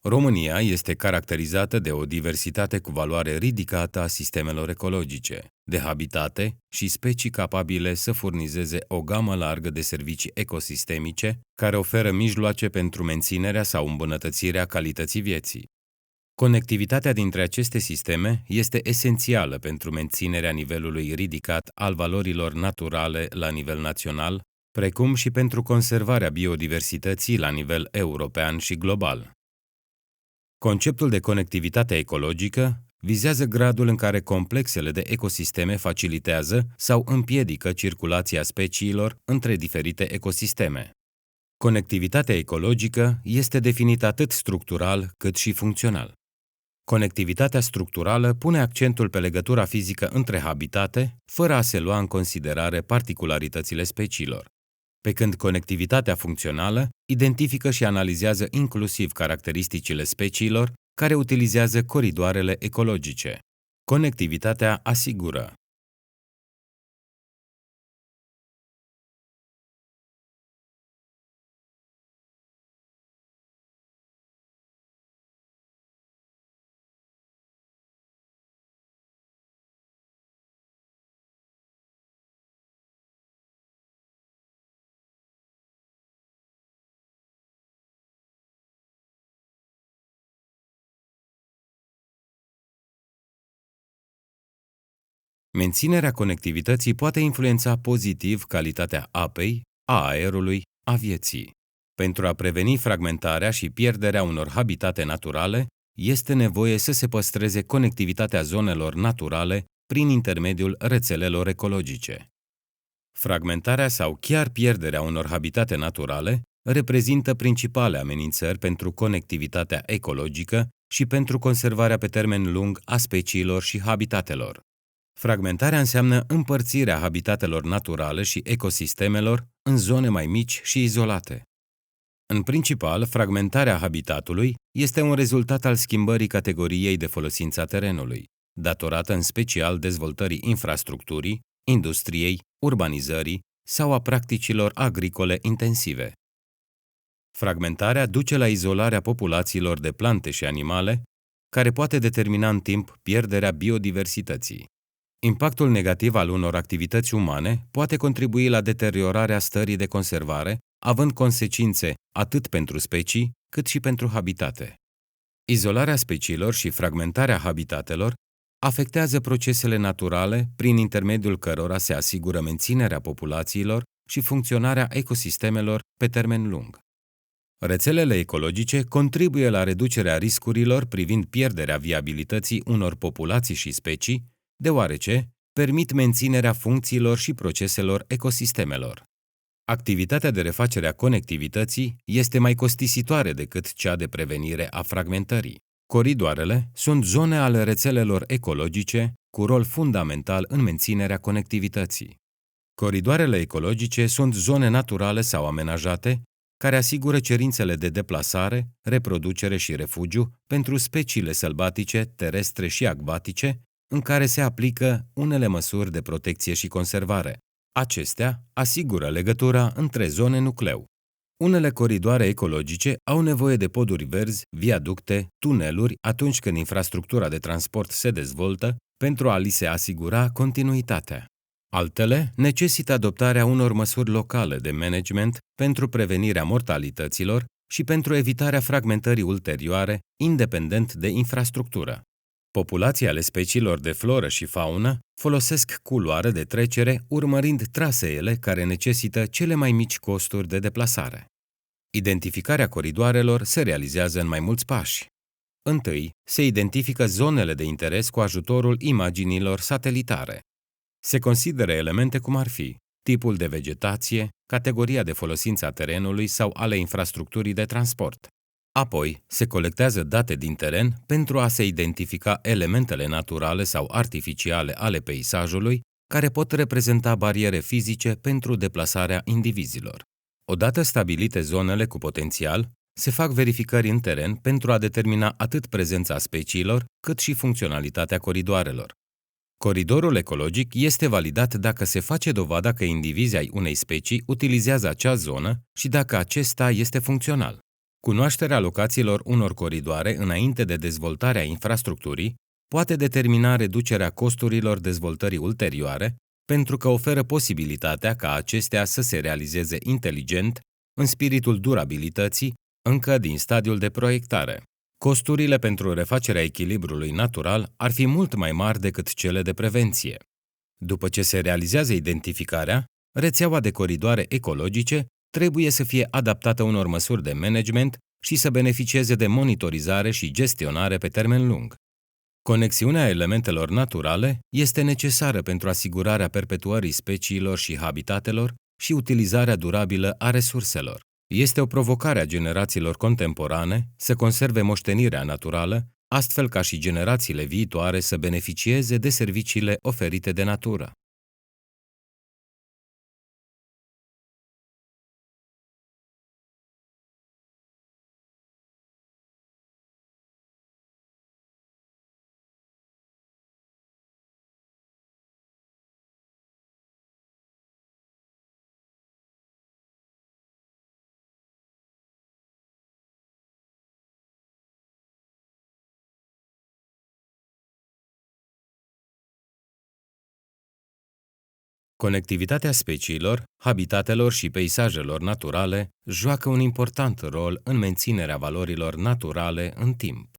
România este caracterizată de o diversitate cu valoare ridicată a sistemelor ecologice, de habitate și specii capabile să furnizeze o gamă largă de servicii ecosistemice care oferă mijloace pentru menținerea sau îmbunătățirea calității vieții. Conectivitatea dintre aceste sisteme este esențială pentru menținerea nivelului ridicat al valorilor naturale la nivel național, precum și pentru conservarea biodiversității la nivel european și global. Conceptul de conectivitate ecologică vizează gradul în care complexele de ecosisteme facilitează sau împiedică circulația speciilor între diferite ecosisteme. Conectivitatea ecologică este definită atât structural cât și funcțional. Conectivitatea structurală pune accentul pe legătura fizică între habitate, fără a se lua în considerare particularitățile speciilor, pe când conectivitatea funcțională identifică și analizează inclusiv caracteristicile speciilor care utilizează coridoarele ecologice. Conectivitatea asigură menținerea conectivității poate influența pozitiv calitatea apei, a aerului, a vieții. Pentru a preveni fragmentarea și pierderea unor habitate naturale, este nevoie să se păstreze conectivitatea zonelor naturale prin intermediul rețelelor ecologice. Fragmentarea sau chiar pierderea unor habitate naturale reprezintă principale amenințări pentru conectivitatea ecologică și pentru conservarea pe termen lung a speciilor și habitatelor. Fragmentarea înseamnă împărțirea habitatelor naturale și ecosistemelor în zone mai mici și izolate. În principal, fragmentarea habitatului este un rezultat al schimbării categoriei de folosință a terenului, datorată în special dezvoltării infrastructurii, industriei, urbanizării sau a practicilor agricole intensive. Fragmentarea duce la izolarea populațiilor de plante și animale, care poate determina în timp pierderea biodiversității. Impactul negativ al unor activități umane poate contribui la deteriorarea stării de conservare, având consecințe atât pentru specii, cât și pentru habitate. Izolarea speciilor și fragmentarea habitatelor afectează procesele naturale prin intermediul cărora se asigură menținerea populațiilor și funcționarea ecosistemelor pe termen lung. Rețelele ecologice contribuie la reducerea riscurilor privind pierderea viabilității unor populații și specii, deoarece permit menținerea funcțiilor și proceselor ecosistemelor. Activitatea de refacere a conectivității este mai costisitoare decât cea de prevenire a fragmentării. Coridoarele sunt zone ale rețelelor ecologice cu rol fundamental în menținerea conectivității. Coridoarele ecologice sunt zone naturale sau amenajate care asigură cerințele de deplasare, reproducere și refugiu pentru speciile sălbatice, terestre și acvatice, în care se aplică unele măsuri de protecție și conservare. Acestea asigură legătura între zone nucleu. Unele coridoare ecologice au nevoie de poduri verzi, viaducte, tuneluri atunci când infrastructura de transport se dezvoltă pentru a li se asigura continuitatea. Altele necesită adoptarea unor măsuri locale de management pentru prevenirea mortalităților și pentru evitarea fragmentării ulterioare, independent de infrastructură. Populații ale speciilor de floră și faună folosesc culoare de trecere urmărind traseele care necesită cele mai mici costuri de deplasare. Identificarea coridoarelor se realizează în mai mulți pași. Întâi, se identifică zonele de interes cu ajutorul imaginilor satelitare. Se consideră elemente cum ar fi tipul de vegetație, categoria de folosință a terenului sau ale infrastructurii de transport. Apoi, se colectează date din teren pentru a se identifica elementele naturale sau artificiale ale peisajului, care pot reprezenta bariere fizice pentru deplasarea indivizilor. Odată stabilite zonele cu potențial, se fac verificări în teren pentru a determina atât prezența speciilor, cât și funcționalitatea coridoarelor. Coridorul ecologic este validat dacă se face dovada că indivizii ai unei specii utilizează acea zonă și dacă acesta este funcțional. Cunoașterea locațiilor unor coridoare înainte de dezvoltarea infrastructurii poate determina reducerea costurilor dezvoltării ulterioare, pentru că oferă posibilitatea ca acestea să se realizeze inteligent, în spiritul durabilității, încă din stadiul de proiectare. Costurile pentru refacerea echilibrului natural ar fi mult mai mari decât cele de prevenție. După ce se realizează identificarea, rețeaua de coridoare ecologice trebuie să fie adaptată unor măsuri de management și să beneficieze de monitorizare și gestionare pe termen lung. Conexiunea elementelor naturale este necesară pentru asigurarea perpetuării speciilor și habitatelor și utilizarea durabilă a resurselor. Este o provocare a generațiilor contemporane să conserve moștenirea naturală, astfel ca și generațiile viitoare să beneficieze de serviciile oferite de natură. Conectivitatea speciilor, habitatelor și peisajelor naturale joacă un important rol în menținerea valorilor naturale în timp.